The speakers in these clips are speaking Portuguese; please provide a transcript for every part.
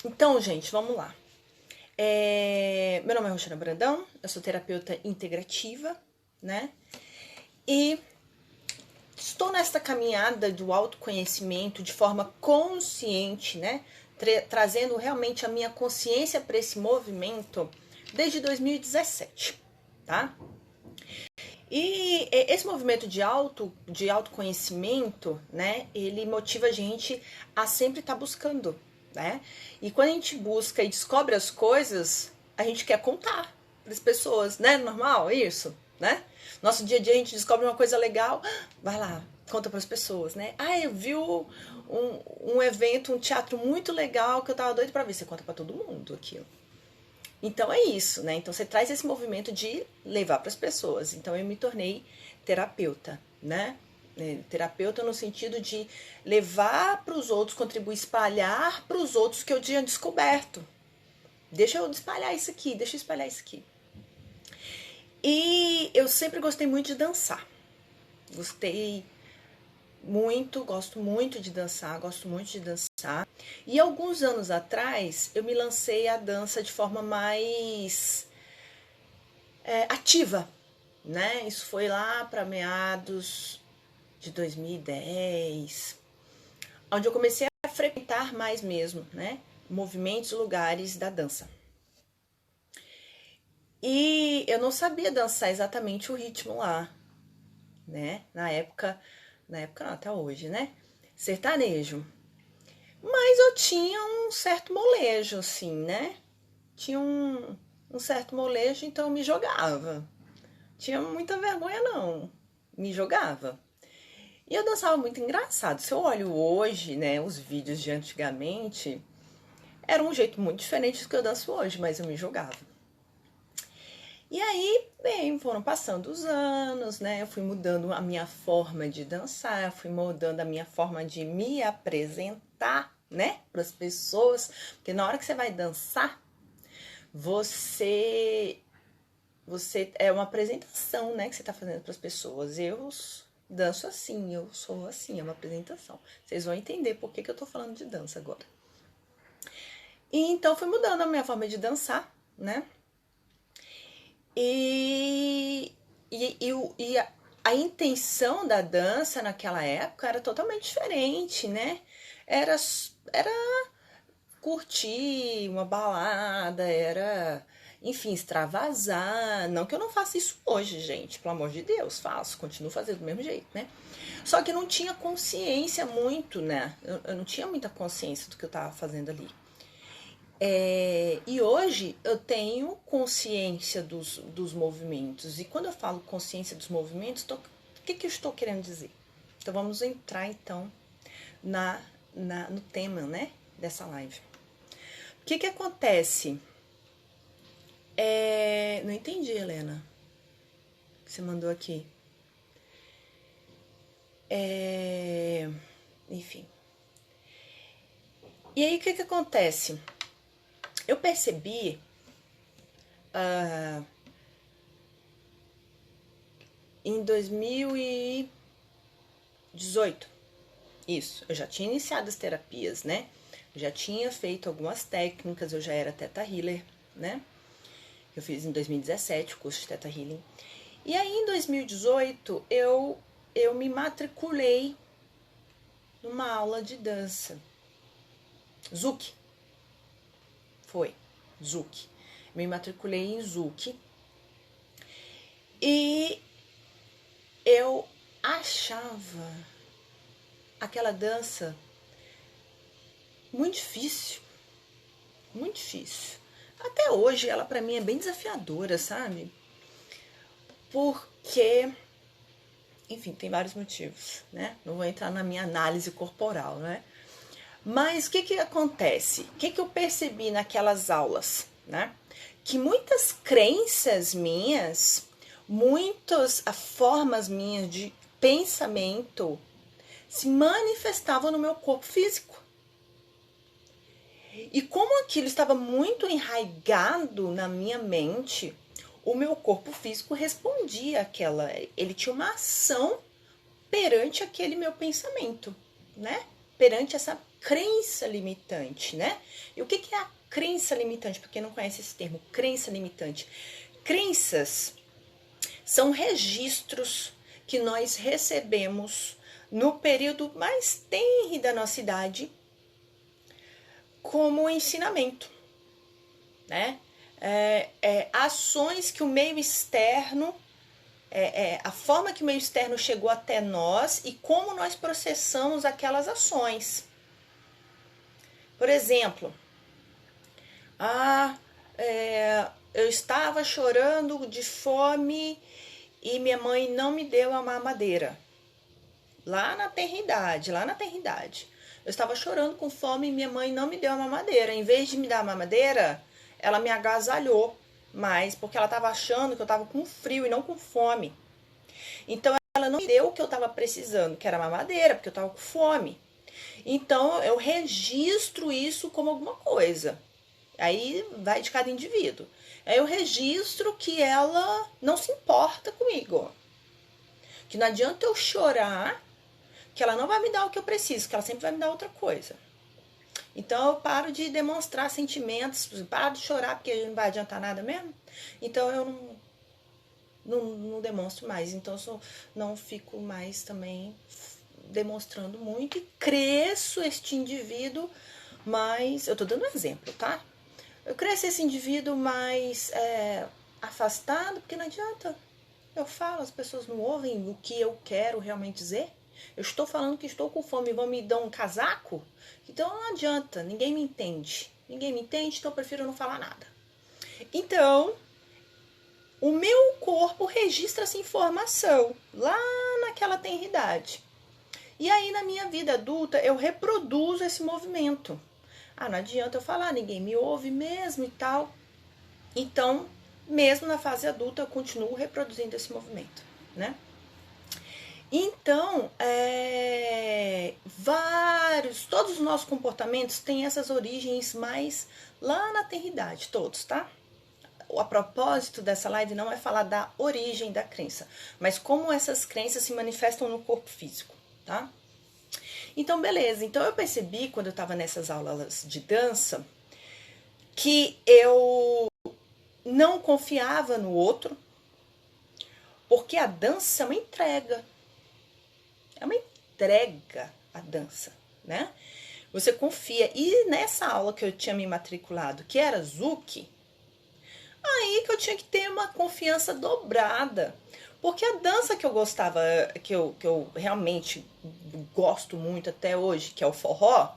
Então, gente, vamos lá. Meu nome é Roxana Brandão, eu sou terapeuta integrativa, né? E estou nesta caminhada do autoconhecimento de forma consciente, né? Trazendo realmente a minha consciência para esse movimento desde 2017, tá? E esse movimento de autoconhecimento, né, ele motiva a gente a sempre estar buscando, né? E quando a gente busca e descobre as coisas, a gente quer contar para as pessoas, né? Normal isso, né? Nosso dia a dia a gente descobre uma coisa legal, vai lá, conta para as pessoas, né? Ah, eu vi um evento, um teatro muito legal que eu tava doido para ver. Você conta para todo mundo aquilo. Então é isso, né? Então você traz esse movimento de levar para as pessoas. Então eu me tornei terapeuta, né? Terapeuta no sentido de levar para os outros, contribuir, espalhar para os outros que eu tinha descoberto. Deixa eu espalhar isso aqui, deixa eu espalhar isso aqui. E eu sempre gostei muito de dançar. Gostei muito, gosto muito de dançar, gosto muito de dançar. E alguns anos atrás eu me lancei à dança de forma mais ativa, né? Isso foi lá para meados de 2010, onde eu comecei a frequentar mais mesmo, né? Movimentos, lugares da dança. E eu não sabia dançar exatamente o ritmo lá, né? Na época não, até hoje, né? Sertanejo. Mas eu tinha um certo molejo, assim, né? Tinha um certo molejo, então eu me jogava. Tinha muita vergonha, não. Me jogava. E eu dançava muito engraçado. Se eu olho hoje, né, os vídeos de antigamente, era um jeito muito diferente do que eu danço hoje, mas eu me jogava. E aí, bem, foram passando os anos, né? Eu fui mudando a minha forma de dançar, eu fui mudando a minha forma de me apresentar, né, para as pessoas, porque na hora que você vai dançar, você é uma apresentação, né, que você está fazendo para as pessoas. Eu danço assim, eu sou assim, é uma apresentação. Vocês vão entender por que eu tô falando de dança agora. E então fui mudando a minha forma de dançar, né? E a intenção da dança naquela época era totalmente diferente, né? Era curtir uma balada, era, enfim, extravasar. Não que eu não faça isso hoje, gente, pelo amor de Deus, faço, continuo fazendo do mesmo jeito, né? Só que não tinha consciência muito, né? Eu não tinha muita consciência do que eu tava fazendo ali. E hoje eu tenho consciência dos movimentos. E quando eu falo consciência dos movimentos, o que eu estou querendo dizer? Então vamos entrar então no tema, né, dessa live. O que acontece? Não entendi, Helena, que você mandou aqui. Enfim. E aí o que acontece? Eu percebi em 2018, isso, eu já tinha iniciado as terapias, né? Eu já tinha feito algumas técnicas, eu já era Theta Healer, né? Eu fiz em 2017 o curso de Theta Healing. E aí em 2018 eu me matriculei numa aula de dança. Zouk. Foi, Zouk. Me matriculei em Zouk. E eu achava aquela dança muito difícil. Muito difícil. Até hoje ela pra mim é bem desafiadora, sabe? Porque, enfim, tem vários motivos, né? Não vou entrar na minha análise corporal, né? Mas o que acontece? O que eu percebi naquelas aulas, né? Que muitas crenças minhas, muitas formas minhas de pensamento se manifestavam no meu corpo físico. E como aquilo estava muito enraizado na minha mente, o meu corpo físico respondia àquela. Ele tinha uma ação perante aquele meu pensamento, né? Perante crença limitante, né? E o que é a crença limitante? Para quem não conhece esse termo, crença limitante. Crenças são registros que nós recebemos no período mais tenro da nossa idade como ensinamento, né? Ações que o meio externo, a forma que o meio externo chegou até nós e como nós processamos aquelas ações. Por exemplo, eu estava chorando de fome e minha mãe não me deu a mamadeira. Lá na tenridade. Eu estava chorando com fome e minha mãe não me deu a mamadeira. Em vez de me dar a mamadeira, ela me agasalhou mais, porque ela estava achando que eu estava com frio e não com fome. Então, ela não me deu o que eu estava precisando, que era a mamadeira, porque eu estava com fome. Então, eu registro isso como alguma coisa. Aí vai de cada indivíduo. Aí eu registro que ela não se importa comigo. Que não adianta eu chorar, que ela não vai me dar o que eu preciso, que ela sempre vai me dar outra coisa. Então eu paro de demonstrar sentimentos, paro de chorar, porque não vai adiantar nada mesmo. Então eu não demonstro mais. Então eu não fico mais também demonstrando muito e cresço este indivíduo mais... Eu tô dando um exemplo, tá? Eu cresço esse indivíduo mais afastado, porque não adianta. Eu falo, as pessoas não ouvem o que eu quero realmente dizer. Eu estou falando que estou com fome e vão me dar um casaco? Então não adianta, ninguém me entende. Ninguém me entende, então eu prefiro não falar nada. Então, o meu corpo registra essa informação lá naquela tenridade. E aí na minha vida adulta eu reproduzo esse movimento. Não adianta eu falar, ninguém me ouve mesmo e tal. Então, mesmo na fase adulta, eu continuo reproduzindo esse movimento, né? Então, todos os nossos comportamentos têm essas origens mais lá na tenridade, todos, tá? A propósito dessa live não é falar da origem da crença, mas como essas crenças se manifestam no corpo físico, tá? Então, beleza. Então, eu percebi, quando eu estava nessas aulas de dança, que eu não confiava no outro, porque a dança é uma entrega. É uma entrega a dança, né? Você confia. E nessa aula que eu tinha me matriculado, que era Zuki, aí que eu tinha que ter uma confiança dobrada. Porque a dança que eu gostava, que eu realmente gosto muito até hoje, que é o forró,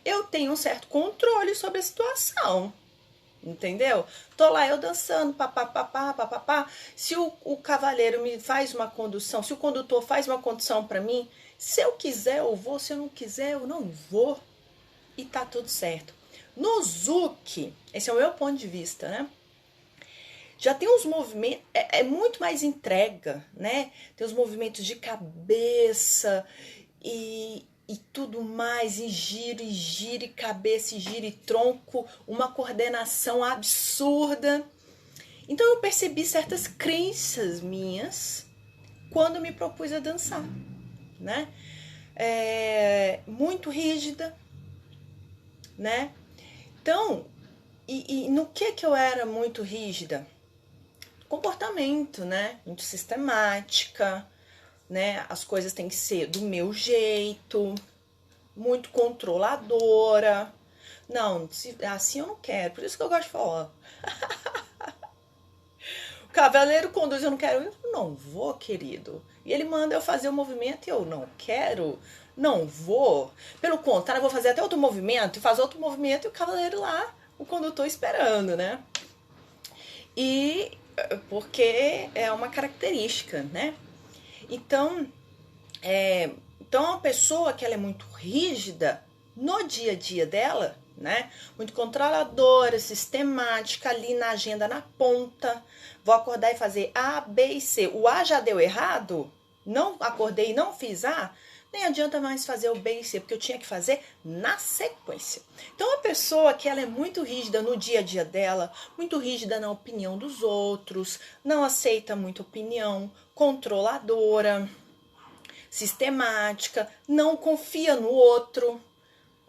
eu tenho um certo controle sobre a situação. Entendeu? Tô lá eu dançando, papapá. Se o cavaleiro me faz uma condução, se o condutor faz uma condução pra mim, se eu quiser eu vou, se eu não quiser eu não vou. E tá tudo certo. No Zuki, esse é o meu ponto de vista, né? Já tem uns movimentos, é muito mais entrega, né? Tem os movimentos de cabeça e tudo mais, e gira, e cabeça, e gira, e tronco, uma coordenação absurda. Então eu percebi certas crenças minhas quando me propus a dançar, né? Muito rígida, né? Então, e no que eu era muito rígida? Comportamento, né? Muito sistemática, né? As coisas têm que ser do meu jeito, muito controladora. Não, assim eu não quero, por isso que eu gosto de falar. O cavaleiro conduz, eu não quero, eu não vou, querido. E ele manda eu fazer o movimento e eu não quero, não vou. Pelo contrário, eu vou fazer até outro movimento, e faz outro movimento e o cavaleiro lá, o condutor esperando, né? E porque é uma característica, né? Então, uma pessoa que ela é muito rígida no dia a dia dela, né? Muito controladora, sistemática, ali na agenda na ponta. Vou acordar e fazer A, B e C. O A já deu errado? Não acordei e não fiz A? Nem adianta mais fazer o B e C, porque eu tinha que fazer na sequência. Então, a pessoa que ela é muito rígida no dia a dia dela, muito rígida na opinião dos outros, não aceita muita opinião, controladora, sistemática, não confia no outro,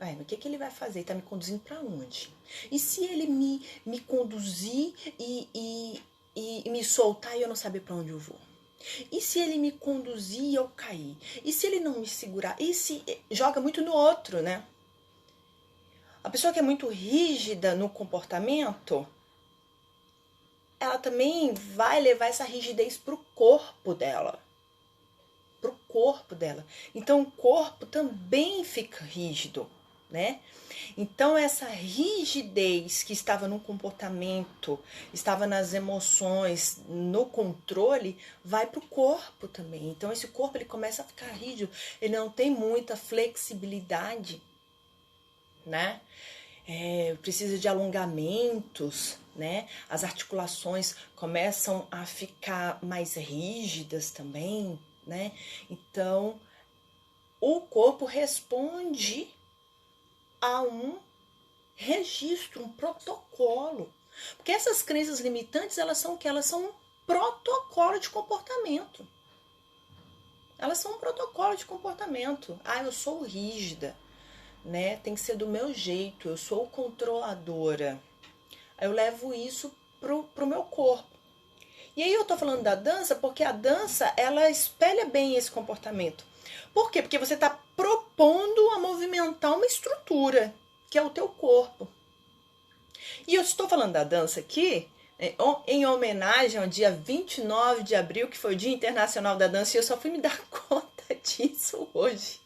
Ai, mas o que ele vai fazer? Ele tá me conduzindo para onde? E se ele me conduzir e me soltar e eu não saber para onde eu vou? E se ele me conduzir e eu cair? E se ele não me segurar? E se joga muito no outro, né? A pessoa que é muito rígida no comportamento, ela também vai levar essa rigidez pro corpo dela. Pro corpo dela. Então o corpo também fica rígido, né? Então essa rigidez que estava no comportamento, estava nas emoções, no controle, vai pro corpo também. Então esse corpo ele começa a ficar rígido, ele não tem muita flexibilidade, né? Precisa de alongamentos, né? As articulações começam a ficar mais rígidas também, né? Então, o corpo responde a um registro, um protocolo. Porque essas crenças limitantes, elas são o quê? Elas são um protocolo de comportamento. Elas são um protocolo de comportamento. Ah, eu sou rígida, né? Tem que ser do meu jeito, eu sou controladora. Eu levo isso pro meu corpo. E aí eu tô falando da dança porque a dança, ela espelha bem esse comportamento. Por quê? Porque você tá propondo a movimentar uma estrutura, que é o teu corpo. E eu estou falando da dança aqui em homenagem ao dia 29 de abril, que foi o Dia Internacional da Dança, e eu só fui me dar conta disso hoje.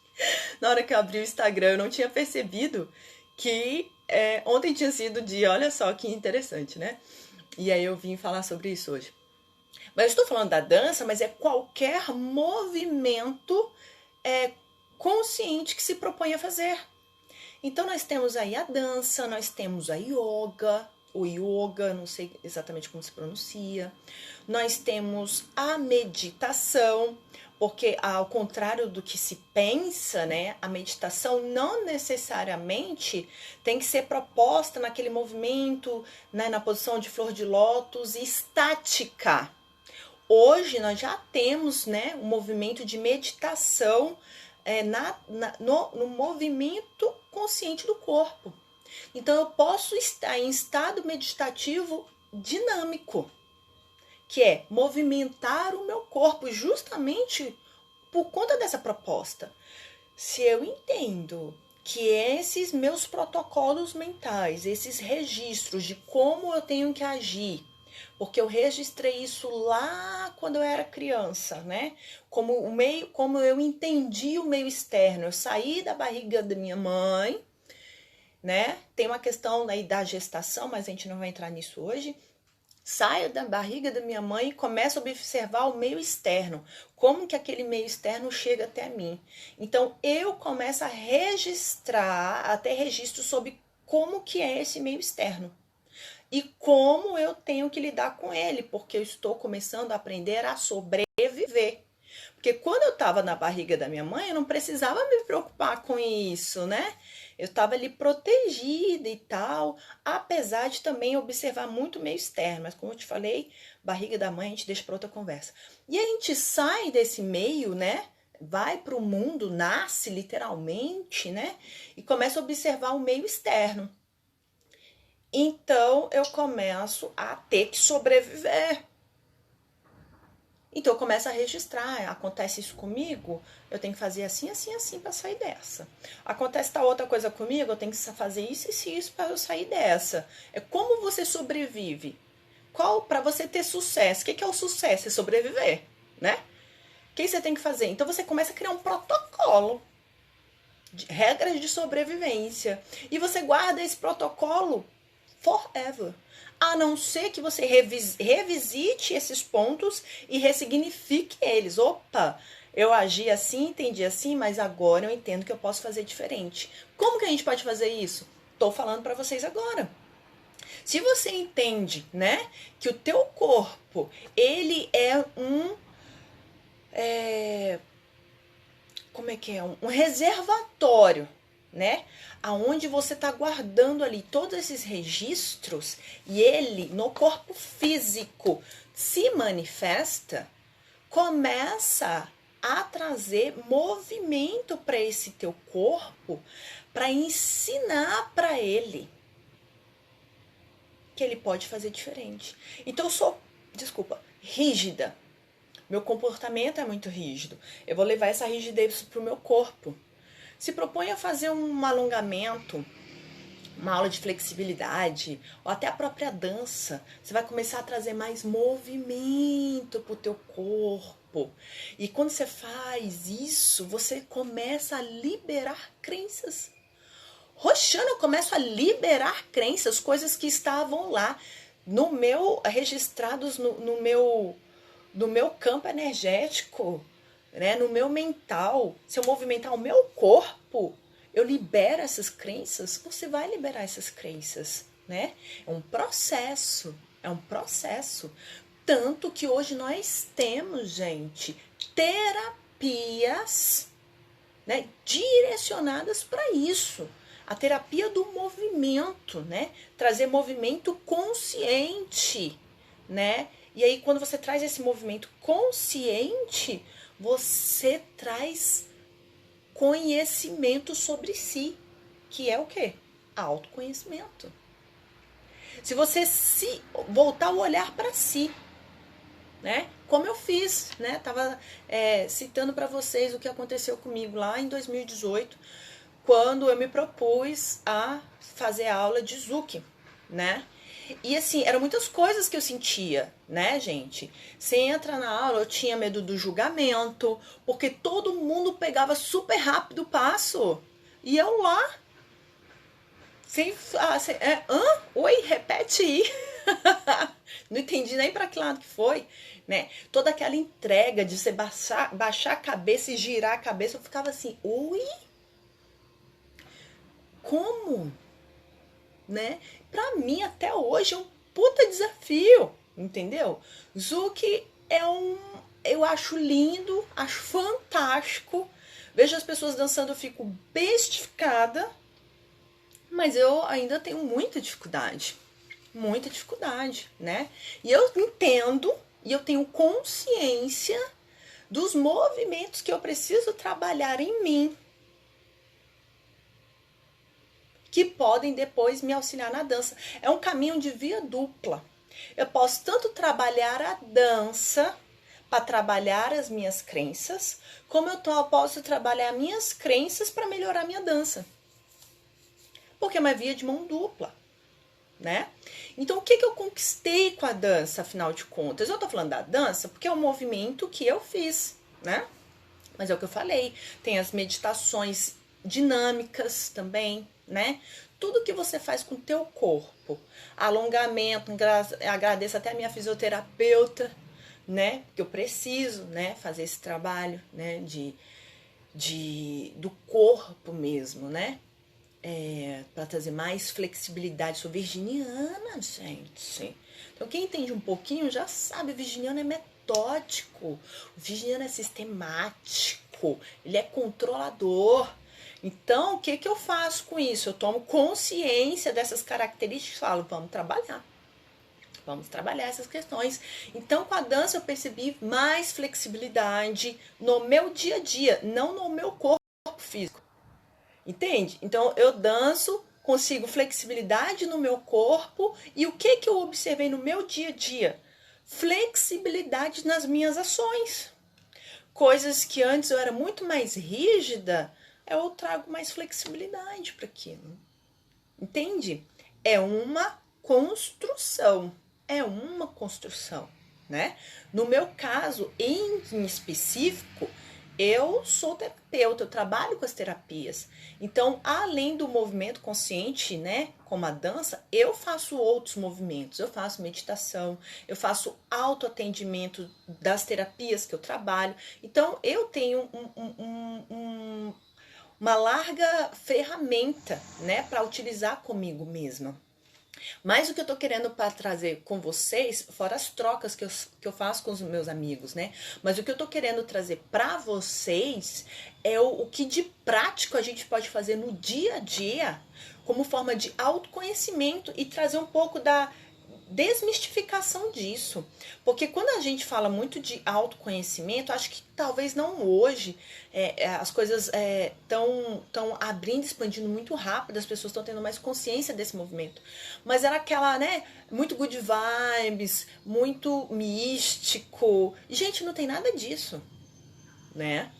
Na hora que eu abri o Instagram, eu não tinha percebido que ontem tinha sido o dia. Olha só que interessante, né? E aí eu vim falar sobre isso hoje. Mas eu estou falando da dança, mas é qualquer movimento consciente que se propõe a fazer. Então nós temos aí a dança, nós temos a yoga, o yoga, não sei exatamente como se pronuncia. Nós temos a meditação, porque ao contrário do que se pensa, né, a meditação não necessariamente tem que ser proposta naquele movimento, né, na posição de flor de lótus estática. Hoje nós já temos, né, um movimento de meditação no movimento consciente do corpo. Então eu posso estar em estado meditativo dinâmico, que é movimentar o meu corpo justamente por conta dessa proposta. Se eu entendo que esses meus protocolos mentais, esses registros de como eu tenho que agir, porque eu registrei isso lá quando eu era criança, né? Como eu entendi o meio externo. Eu saí da barriga da minha mãe, né? Tem uma questão aí da gestação, mas a gente não vai entrar nisso hoje. Saio da barriga da minha mãe e começo a observar o meio externo. Como que aquele meio externo chega até mim. Então, eu começo a registrar, até registro sobre como que é esse meio externo. E como eu tenho que lidar com ele, porque eu estou começando a aprender a sobreviver. Porque quando eu estava na barriga da minha mãe, eu não precisava me preocupar com isso, né? Eu estava ali protegida e tal, apesar de também observar muito o meio externo. Mas como eu te falei, barriga da mãe a gente deixa para outra conversa. E a gente sai desse meio, né? Vai para o mundo, nasce literalmente, né? E começa a observar o meio externo. Então eu começo a ter que sobreviver. Então eu começo a registrar, acontece isso comigo, eu tenho que fazer assim, assim, assim para sair dessa. Acontece tal outra coisa comigo, eu tenho que fazer isso e isso para eu sair dessa. É como você sobrevive. Para você ter sucesso? O que é o sucesso? É sobreviver, né? O que você tem que fazer? Então você começa a criar um protocolo, regras de sobrevivência. E você guarda esse protocolo forever. A não ser que você revisite esses pontos e ressignifique eles. Opa, eu agi assim, entendi assim, mas agora eu entendo que eu posso fazer diferente. Como que a gente pode fazer isso? Tô falando para vocês agora. Se você entende, né, que o teu corpo, ele é um reservatório, né? Aonde você está guardando ali todos esses registros e ele no corpo físico se manifesta, começa a trazer movimento para esse teu corpo, para ensinar para ele que ele pode fazer diferente. Então eu sou, rígida. Meu comportamento é muito rígido. Eu vou levar essa rigidez pro meu corpo. Se propõe a fazer um alongamento, uma aula de flexibilidade, ou até a própria dança. Você vai começar a trazer mais movimento pro teu corpo. E quando você faz isso, você começa a liberar crenças. Roxana, eu começo a liberar crenças, coisas que estavam lá no meu, registrados no meu campo energético, né? No meu mental. Se eu movimentar o meu corpo, eu libero essas crenças, você vai liberar essas crenças, né? É um processo. Tanto que hoje nós temos, gente, terapias, né, direcionadas para isso. A terapia do movimento, né? Trazer movimento consciente, né? E aí, quando você traz esse movimento consciente, você traz conhecimento sobre si, que é o quê? Autoconhecimento. Se você se voltar o olhar para si, né? Como eu fiz, né? Tava citando para vocês o que aconteceu comigo lá em 2018, quando eu me propus a fazer aula de Zuki, né? E assim, eram muitas coisas que eu sentia, né, gente? Você entra na aula, eu tinha medo do julgamento, porque todo mundo pegava super rápido o passo. E eu lá, oi, repete aí. Não entendi nem para que lado que foi, né? Toda aquela entrega de você baixar a cabeça e girar a cabeça, eu ficava assim, oi? Como? Né? Pra mim, até hoje, é um puta desafio, entendeu? Zuki eu acho lindo, acho fantástico. Vejo as pessoas dançando, eu fico bestificada, mas eu ainda tenho muita dificuldade, né? E eu entendo e eu tenho consciência dos movimentos que eu preciso trabalhar em mim, que podem depois me auxiliar na dança. É um caminho de via dupla. Eu posso tanto trabalhar a dança para trabalhar as minhas crenças, como eu posso trabalhar minhas crenças para melhorar minha dança. Porque é uma via de mão dupla, né? Então, o que eu conquistei com a dança, afinal de contas? Eu tô falando da dança porque é um movimento que eu fiz, né? Mas é o que eu falei. Tem as meditações dinâmicas também, né? Tudo que você faz com o teu corpo, alongamento, agradeço até a minha fisioterapeuta, né? Que eu preciso, né? Fazer esse trabalho, né? Do corpo mesmo, né? Para trazer mais flexibilidade. Sou virginiana, gente. Então quem entende um pouquinho já sabe, o virginiano é metódico, o virginiano é sistemático, ele é controlador. Então, o que eu faço com isso? Eu tomo consciência dessas características e falo, vamos trabalhar essas questões. Então, com a dança, eu percebi mais flexibilidade no meu dia a dia, não no meu corpo físico. Entende? Então, eu danço, consigo flexibilidade no meu corpo. E o que eu observei no meu dia a dia? Flexibilidade nas minhas ações. Coisas que antes eu era muito mais rígida, eu trago mais flexibilidade para aquilo. Entende? É uma construção. Né? No meu caso, em específico, eu sou terapeuta, eu trabalho com as terapias. Então, além do movimento consciente, né, como a dança, eu faço outros movimentos. Eu faço meditação, eu faço autoatendimento das terapias que eu trabalho. Então, eu tenho uma larga ferramenta, né, para utilizar comigo mesma. Mas o que eu tô querendo para trazer com vocês, fora as trocas que eu faço com os meus amigos, né? Mas o que eu tô querendo trazer para vocês é o que de prático a gente pode fazer no dia a dia, como forma de autoconhecimento e trazer um pouco desmistificação disso. Porque quando a gente fala muito de autoconhecimento, acho que talvez não hoje, as coisas estão abrindo, expandindo muito rápido, as pessoas estão tendo mais consciência desse movimento. Mas era aquela, né, muito good vibes, muito místico. Gente, não tem nada disso, né?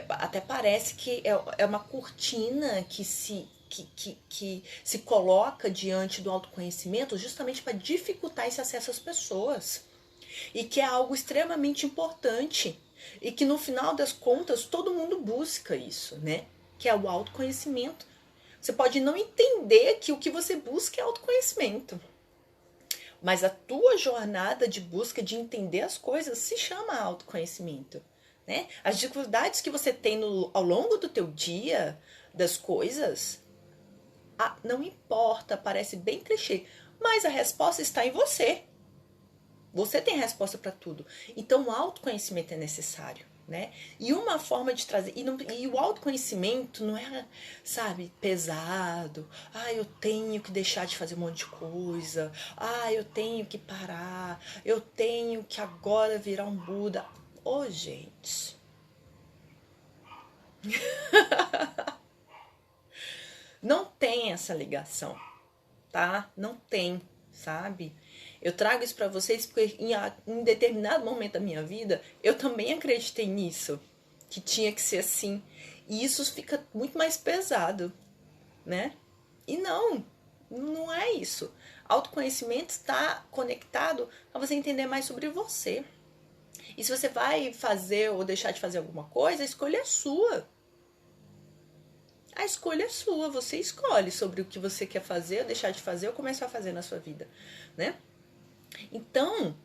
Até parece que é uma cortina que se coloca diante do autoconhecimento justamente para dificultar esse acesso às pessoas. E que é algo extremamente importante. E que no final das contas todo mundo busca isso, né? Que é o autoconhecimento. Você pode não entender que o que você busca é autoconhecimento. Mas a tua jornada de busca de entender as coisas se chama autoconhecimento. Né? As dificuldades que você tem ao longo do teu dia, das coisas, não importa, parece bem clichê, mas a resposta está em você. Você tem a resposta para tudo. Então o autoconhecimento é necessário, né? E uma forma de trazer... E o autoconhecimento não é, sabe, pesado. Eu tenho que deixar de fazer um monte de coisa. Eu tenho que parar. Eu tenho que agora virar um Buda. Gente. Não tem essa ligação, tá? Não tem, sabe? Eu trago isso pra vocês porque em determinado momento da minha vida, eu também acreditei nisso, que tinha que ser assim. E isso fica muito mais pesado, né? E não é isso. Autoconhecimento está conectado a você entender mais sobre você. E se você vai fazer ou deixar de fazer alguma coisa, a escolha é sua. A escolha é sua, você escolhe sobre o que você quer fazer, ou deixar de fazer, ou começar a fazer na sua vida, né? Então,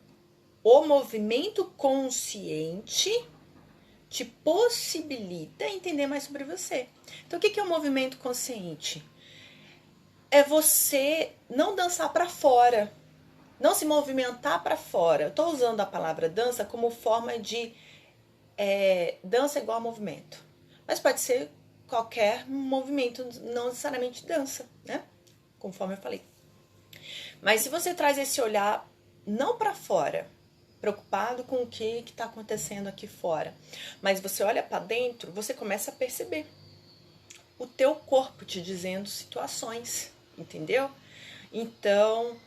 o movimento consciente te possibilita entender mais sobre você. Então, o que é o movimento consciente? É você não dançar para fora, não se movimentar para fora. Eu estou usando a palavra dança como forma de dança igual a movimento. Mas pode ser qualquer movimento, não necessariamente dança, né? Conforme eu falei. Mas se você traz esse olhar não para fora, preocupado com o que está acontecendo aqui fora, mas você olha para dentro, você começa a perceber o teu corpo te dizendo situações, entendeu? Então,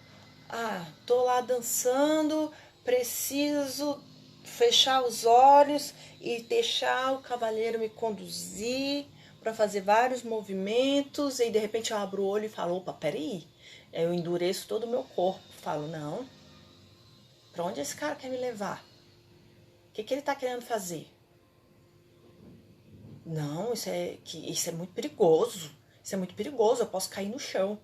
tô lá dançando, preciso fechar os olhos e deixar o cavaleiro me conduzir para fazer vários movimentos, e de repente eu abro o olho e falo, opa, peraí, eu endureço todo o meu corpo, falo, não, para onde esse cara quer me levar? O que ele tá querendo fazer? Não, isso é muito perigoso, eu posso cair no chão.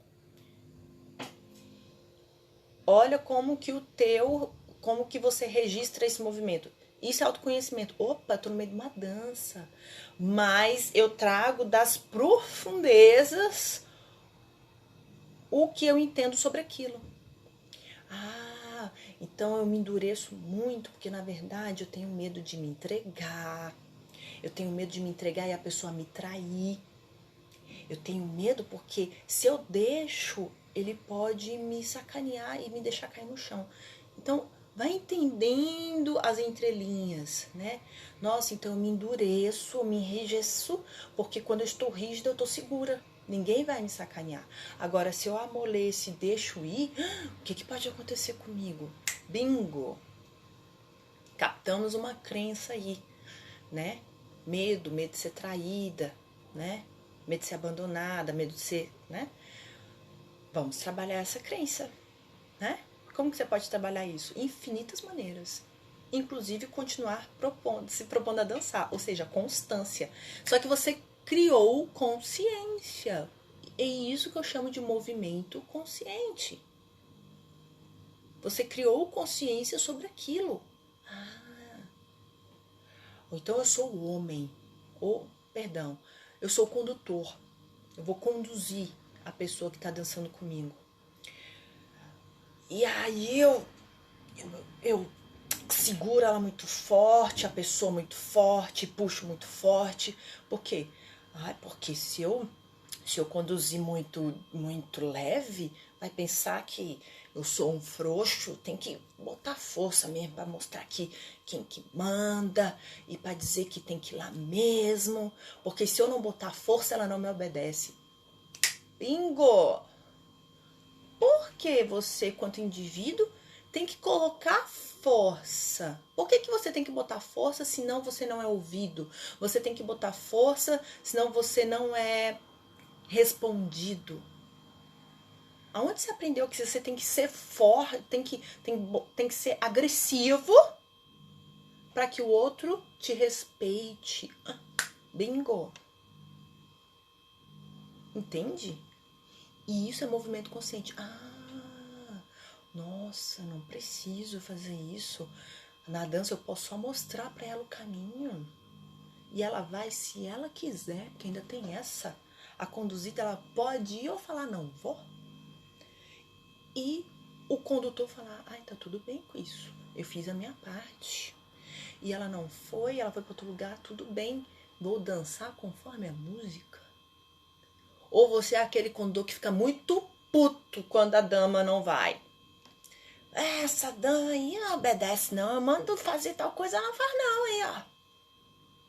Olha como que você registra esse movimento. Isso é autoconhecimento. Opa, tô no meio de uma dança. Mas eu trago das profundezas o que eu entendo sobre aquilo. Então eu me endureço muito, porque na verdade eu tenho medo de me entregar. Eu tenho medo de me entregar e a pessoa me trair. Eu tenho medo porque se eu deixo, ele pode me sacanear e me deixar cair no chão. Então, vai entendendo as entrelinhas, né? Nossa, então eu me endureço, eu me enrijeço, porque quando eu estou rígida, eu estou segura. Ninguém vai me sacanear. Agora, se eu amoleço e deixo ir, o que pode acontecer comigo? Bingo! Captamos uma crença aí, né? Medo de ser traída, né? Medo de ser abandonada, medo de ser, né? Vamos trabalhar essa crença, né? Como que você pode trabalhar isso? Infinitas maneiras. Inclusive continuar se propondo a dançar, ou seja, constância. Só que você criou consciência. É isso que eu chamo de movimento consciente. Você criou consciência sobre aquilo. Ou então eu sou o homem. Eu sou o condutor. Eu vou conduzir a pessoa que está dançando comigo. E aí eu seguro ela muito forte, a pessoa muito forte, puxo muito forte. Por quê? Porque se eu Se eu conduzir muito leve, vai pensar que eu sou um frouxo, tem que botar força mesmo para mostrar que quem que manda e para dizer que tem que ir lá mesmo, porque se eu não botar força, ela não me obedece. Bingo! Porque você, quanto indivíduo, tem que colocar força. Por que você tem que botar força, senão você não é ouvido? Você tem que botar força, senão você não é respondido. Aonde você aprendeu que você tem que ser forte, tem que ser agressivo para que o outro te respeite? Bingo! Entende? E isso é movimento consciente. Nossa, não preciso fazer isso. Na dança eu posso só mostrar para ela o caminho. E ela vai, se ela quiser, porque ainda tem essa. A conduzida, ela pode ir ou falar, não vou. E o condutor falar, ai, tá tudo bem com isso. Eu fiz a minha parte. E ela não foi, ela foi para outro lugar, tudo bem. Vou dançar conforme a música. Ou você é aquele condutor que fica muito puto quando a dama não vai. Essa dama aí não obedece não, eu mando fazer tal coisa, ela não faz não, aí ó.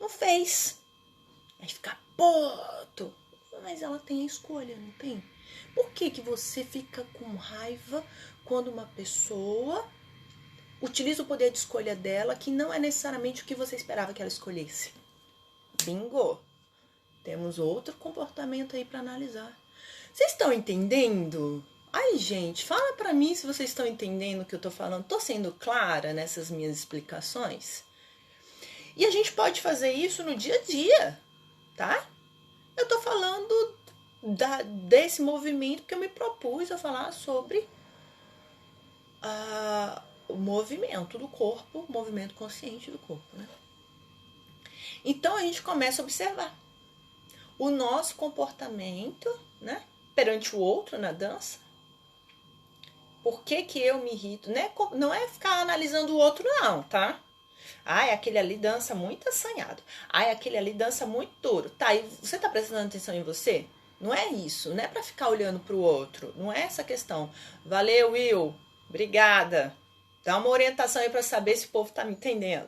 Não fez. Aí fica puto. Mas ela tem a escolha, não tem? Por que você fica com raiva quando uma pessoa utiliza o poder de escolha dela, que não é necessariamente o que você esperava que ela escolhesse? Bingo! Temos outro comportamento aí para analisar. Vocês estão entendendo? Ai, gente, fala pra mim se vocês estão entendendo o que eu tô falando. Tô sendo clara nessas minhas explicações? E a gente pode fazer isso no dia a dia, tá? Eu tô falando desse movimento que eu me propus a falar sobre o movimento do corpo, o movimento consciente do corpo, né? Então a gente começa a observar o nosso comportamento, né, perante o outro na dança. Por que eu me irrito? Não é ficar analisando o outro, não, tá? Ai, aquele ali dança muito assanhado. Ai, aquele ali dança muito duro. Tá, e você tá prestando atenção em você? Não é isso, não é pra ficar olhando pro outro. Não é essa questão. Valeu, Will. Obrigada. Dá uma orientação aí pra saber se o povo tá me entendendo.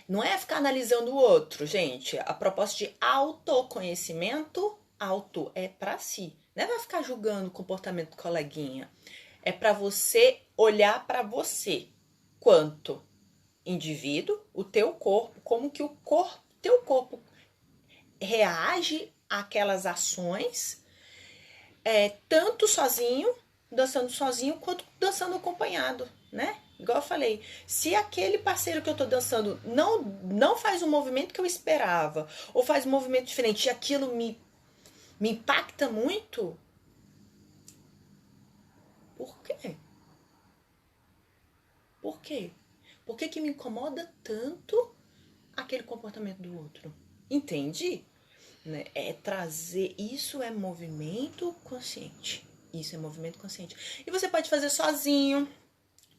Não é ficar analisando o outro, gente. A proposta de autoconhecimento, auto é pra si. Não é pra ficar julgando o comportamento do coleguinha. É pra você olhar pra você. Quanto indivíduo, o teu corpo, como que teu corpo reage àquelas ações, tanto sozinho, dançando sozinho, quanto dançando acompanhado, né? Igual eu falei, se aquele parceiro que eu tô dançando não faz o movimento que eu esperava, ou faz um movimento diferente e aquilo me impacta muito, por quê? Por quê? Por que me incomoda tanto aquele comportamento do outro? Entende? Né? Isso é movimento consciente. Isso é movimento consciente. E você pode fazer sozinho,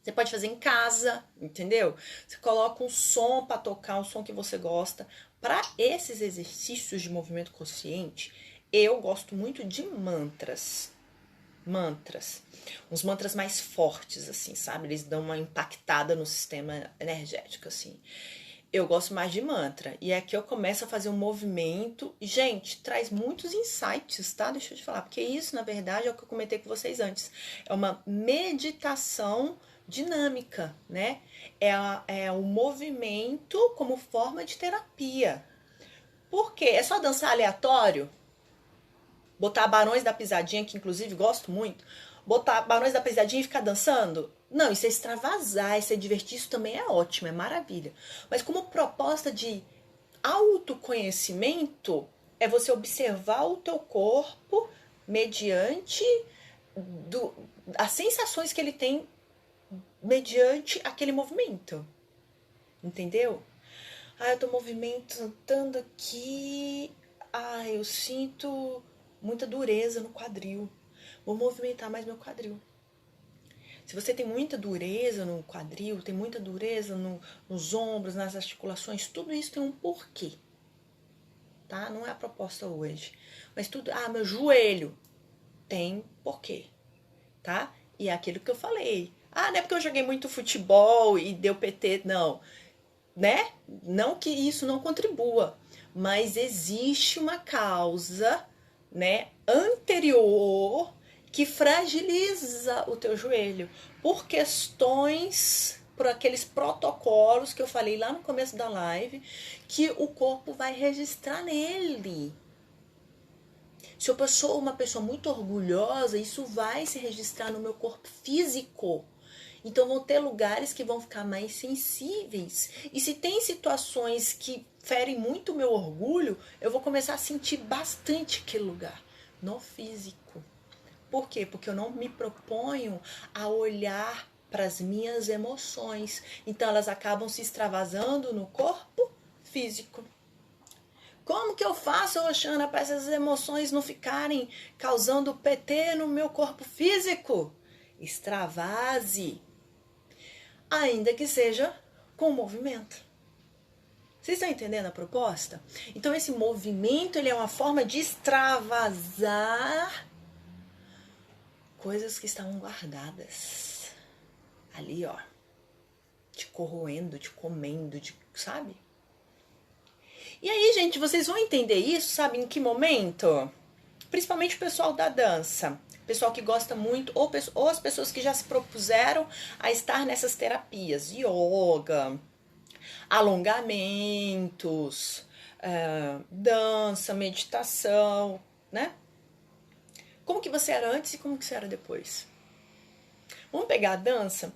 você pode fazer em casa, entendeu? Você coloca um som para tocar, um som que você gosta. Para esses exercícios de movimento consciente, eu gosto muito de mantras. Uns mantras mais fortes, assim, sabe? Eles dão uma impactada no sistema energético, assim. Eu gosto mais de mantra. E aqui eu começo a fazer um movimento. E, gente, traz muitos insights, tá? Deixa eu te falar. Porque isso, na verdade, é o que eu comentei com vocês antes. É uma meditação dinâmica, né? É o movimento como forma de terapia. Por quê? É só dançar aleatório? Botar Barões da Pisadinha, que inclusive gosto muito. Botar Barões da Pisadinha e ficar dançando? Não, isso é extravasar, isso é divertir, isso também é ótimo, é maravilha. Mas como proposta de autoconhecimento, é você observar o teu corpo mediante as sensações que ele tem mediante aquele movimento. Entendeu? Eu tô movimentando aqui. Eu sinto muita dureza no quadril. Vou movimentar mais meu quadril. Se você tem muita dureza no quadril, tem muita dureza nos ombros, nas articulações, tudo isso tem um porquê. tá? Não é a proposta hoje. Mas tudo, meu joelho tem porquê, tá? E é aquilo que eu falei. Não é porque eu joguei muito futebol e deu PT, não, né? Não que isso não contribua, mas existe uma causa, né, anterior que fragiliza o teu joelho por questões, por aqueles protocolos que eu falei lá no começo da live, que o corpo vai registrar nele. Se eu sou uma pessoa muito orgulhosa, isso vai se registrar no meu corpo físico. Então vão ter lugares que vão ficar mais sensíveis. E se tem situações que ferem muito o meu orgulho, eu vou começar a sentir bastante aquele lugar no físico. Por quê? Porque eu não me proponho a olhar para as minhas emoções. Então elas acabam se extravasando no corpo físico. Como que eu faço, Roxana, para essas emoções não ficarem causando PT no meu corpo físico? Extravase. Ainda que seja com movimento. Vocês estão entendendo a proposta? Então esse movimento ele é uma forma de extravasar coisas que estavam guardadas ali, ó, te corroendo, te comendo, sabe? E aí, gente, vocês vão entender isso, sabe, em que momento? Principalmente o pessoal da dança, pessoal que gosta muito, ou as pessoas que já se propuseram a estar nessas terapias, yoga, alongamentos, dança, meditação, né? Como que você era antes e como que você era depois? Vamos pegar a dança?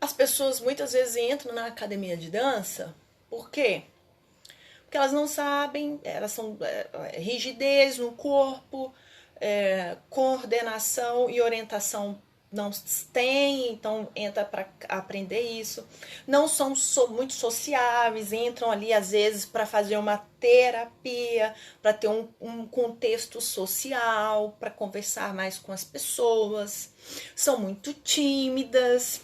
As pessoas muitas vezes entram na academia de dança, por quê? Porque elas não sabem, elas são rigidez no corpo, coordenação e orientação não tem, então entra para aprender isso. Não são muito sociáveis, entram ali às vezes para fazer uma terapia, para ter um contexto social, para conversar mais com as pessoas. São muito tímidas,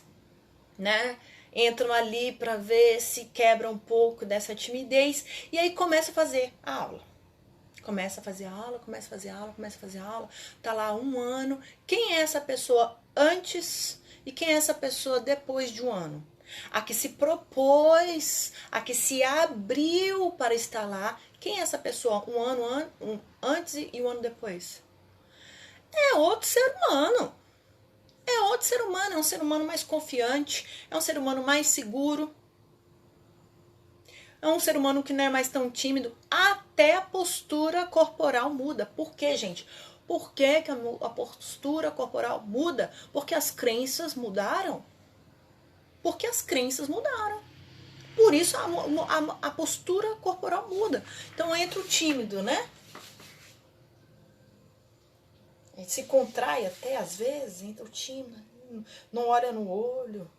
né? Entram ali para ver se quebra um pouco dessa timidez e aí começa a fazer a aula. Começa a fazer aula, começa a fazer aula, começa a fazer aula. Tá lá 1 ano. Quem é essa pessoa antes e quem é essa pessoa depois de 1 ano? A que se propôs, a que se abriu para estar lá. Quem é essa pessoa 1 ano antes e 1 ano depois? É outro ser humano. É outro ser humano, é um ser humano mais confiante, é um ser humano mais seguro, é um ser humano que não é mais tão tímido, até a postura corporal muda. Por quê, gente? Por que a postura corporal muda? Porque as crenças mudaram. Porque as crenças mudaram. Por isso a postura corporal muda. Então entra o tímido, né? A gente se contrai até às vezes, entra o tímido, não olha no olho,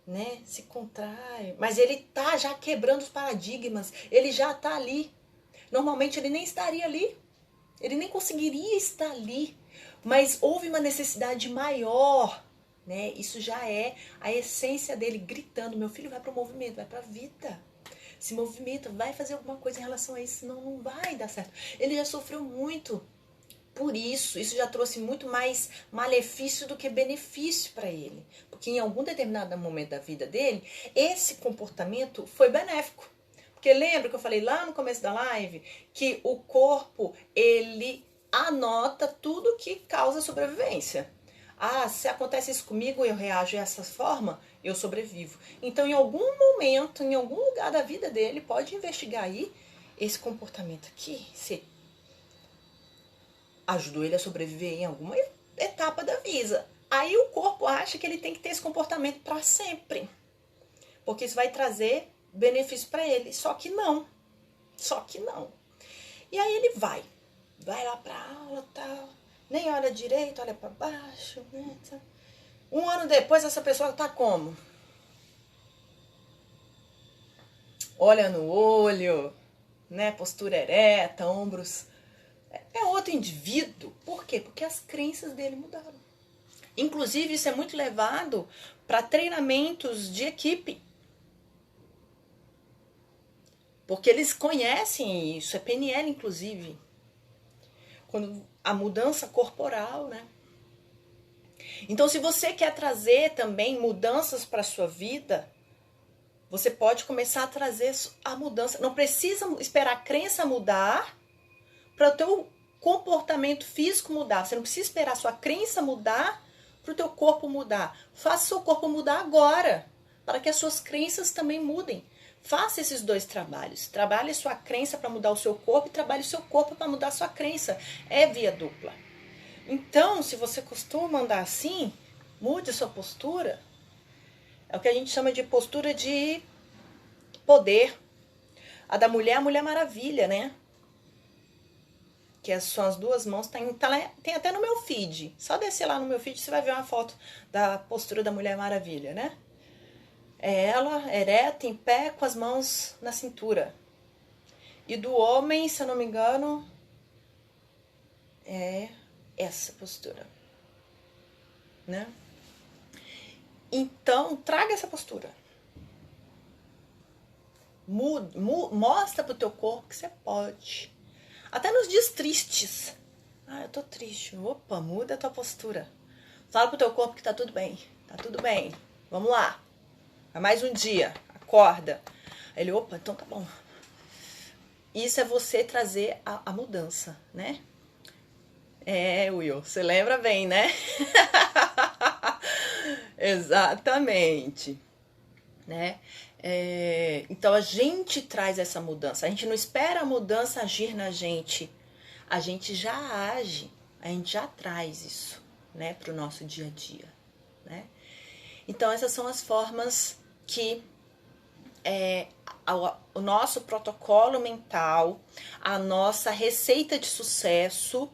né? Se contrai. Mas ele tá já quebrando os paradigmas, ele já tá ali. Normalmente ele nem estaria ali, ele nem conseguiria estar ali. Mas houve uma necessidade maior, né? Isso já é a essência dele gritando: meu filho, vai para o movimento, vai para a vida. Se movimenta, vai fazer alguma coisa em relação a isso, senão não vai dar certo. Ele já sofreu muito. Por isso já trouxe muito mais malefício do que benefício para ele. Porque em algum determinado momento da vida dele, esse comportamento foi benéfico. Porque lembra que eu falei lá no começo da live que o corpo, ele anota tudo que causa sobrevivência. Se acontece isso comigo, eu reajo dessa forma, eu sobrevivo. Então, em algum momento, em algum lugar da vida dele, pode investigar aí esse comportamento aqui, se ajudou ele a sobreviver em alguma etapa da vida. Aí o corpo acha que ele tem que ter esse comportamento para sempre. Porque isso vai trazer benefício para ele. Só que não. E aí ele vai lá para aula, tal, nem olha direito, olha para baixo. Né? 1 ano depois essa pessoa tá como? Olha no olho, né? Postura ereta, ombros. É outro indivíduo. Por quê? Porque as crenças dele mudaram. Inclusive, isso é muito levado para treinamentos de equipe. porque eles conhecem isso, é PNL inclusive. Quando a mudança corporal, né? Então, se você quer trazer também mudanças para a sua vida, você pode começar a trazer a mudança. Não precisa esperar a crença mudar para o teu comportamento físico mudar. Você não precisa esperar a sua crença mudar para o teu corpo mudar. Faça o seu corpo mudar agora, para que as suas crenças também mudem. Faça esses dois trabalhos. Trabalhe a sua crença para mudar o seu corpo e trabalhe o seu corpo para mudar a sua crença. É via dupla. Então, se você costuma andar assim, mude a sua postura. É o que a gente chama de postura de poder. A da mulher, a Mulher Maravilha, né? Que são as duas mãos, tem até no meu feed. Só descer lá no meu feed, você vai ver uma foto da postura da Mulher Maravilha, né? É ela ereta, em pé, com as mãos na cintura. E do homem, se eu não me engano, é essa postura, né? Então, traga essa postura. Mostra pro teu corpo que você pode. Até nos dias tristes. Ah, eu tô triste. Opa, muda a tua postura. Fala pro teu corpo que tá tudo bem. Tá tudo bem. Vamos lá. Vai mais um dia. Acorda. Aí ele, opa, então tá bom. Isso é você trazer a mudança, né? É, Will, você lembra bem, né? Exatamente. Né? Então a gente traz essa mudança. A gente não espera a mudança agir na gente. A gente já age, a gente já traz isso, né, para o nosso dia a dia, né? Então essas são as formas que o nosso protocolo mental, a nossa receita de sucesso,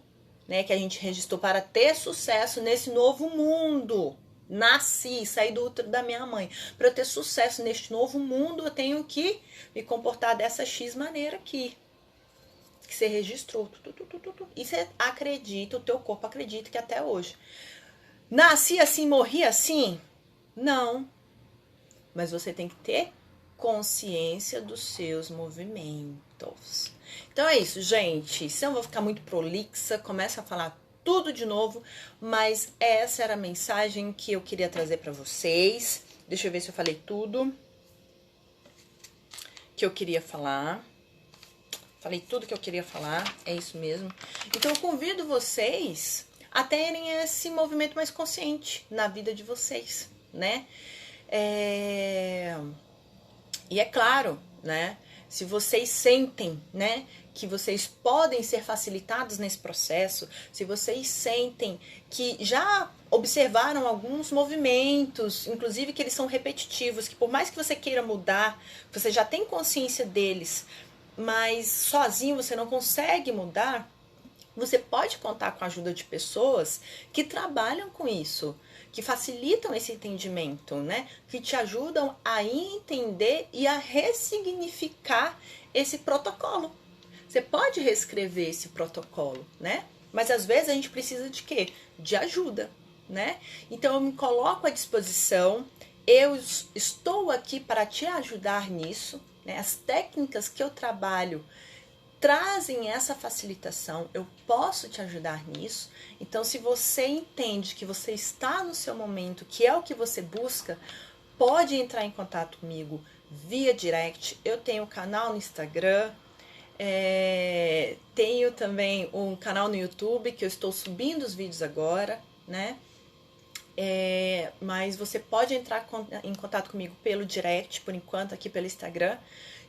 né, que a gente registrou para ter sucesso nesse novo mundo. Nasci, saí do útero da minha mãe. Para eu ter sucesso neste novo mundo, eu tenho que me comportar dessa X maneira aqui. Que você registrou. E você acredita, o teu corpo acredita que até hoje. Nasci assim, morri assim? Não. Mas você tem que ter consciência dos seus movimentos. Então é isso, gente. Se eu vou ficar muito prolixa, começa a falar tudo de novo, mas essa era a mensagem que eu queria trazer para vocês. Deixa eu ver se eu falei tudo que eu queria falar. Falei tudo que eu queria falar, é isso mesmo. Então eu convido vocês a terem esse movimento mais consciente na vida de vocês, né? E é claro, né? Se vocês sentem, né, que vocês podem ser facilitados nesse processo, se vocês sentem que já observaram alguns movimentos, inclusive que eles são repetitivos, que por mais que você queira mudar, você já tem consciência deles, mas sozinho você não consegue mudar, você pode contar com a ajuda de pessoas que trabalham com isso, que facilitam esse entendimento, né? Que te ajudam a entender e a ressignificar esse protocolo. Você pode reescrever esse protocolo, né? Mas às vezes a gente precisa de quê? De ajuda, né? Então eu me coloco à disposição, eu estou aqui para te ajudar nisso, né? As técnicas que eu trabalho trazem essa facilitação, eu posso te ajudar nisso. Então, se você entende que você está no seu momento, que é o que você busca, pode entrar em contato comigo via direct. Eu tenho um canal no Instagram, tenho também um canal no YouTube, que eu estou subindo os vídeos agora, né? Mas você pode entrar em contato comigo pelo direct, por enquanto, aqui pelo Instagram,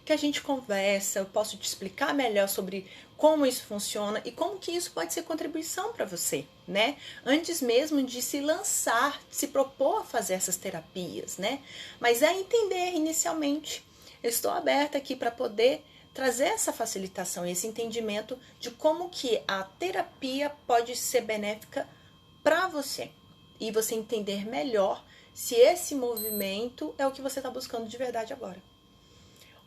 que a gente conversa, eu posso te explicar melhor sobre como isso funciona e como que isso pode ser contribuição para você, né? Antes mesmo de se lançar, se propor a fazer essas terapias, né? Mas é entender inicialmente. Eu estou aberta aqui para poder trazer essa facilitação, esse entendimento de como que a terapia pode ser benéfica para você. E você entender melhor se esse movimento é o que você está buscando de verdade agora.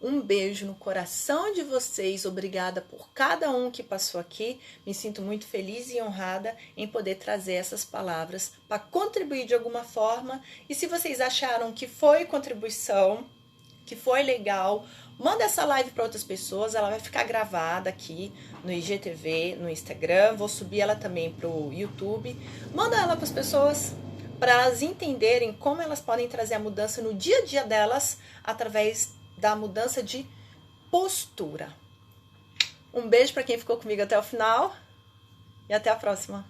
Um beijo no coração de vocês, obrigada por cada um que passou aqui. Me sinto muito feliz e honrada em poder trazer essas palavras para contribuir de alguma forma. E se vocês acharam que foi contribuição, que foi legal, Manda essa live para outras pessoas, ela vai ficar gravada aqui no IGTV, no Instagram, vou subir ela também pro YouTube. Manda ela para as pessoas, para elas entenderem como elas podem trazer a mudança no dia a dia delas através da mudança de postura. Um beijo para quem ficou comigo até o final e até a próxima.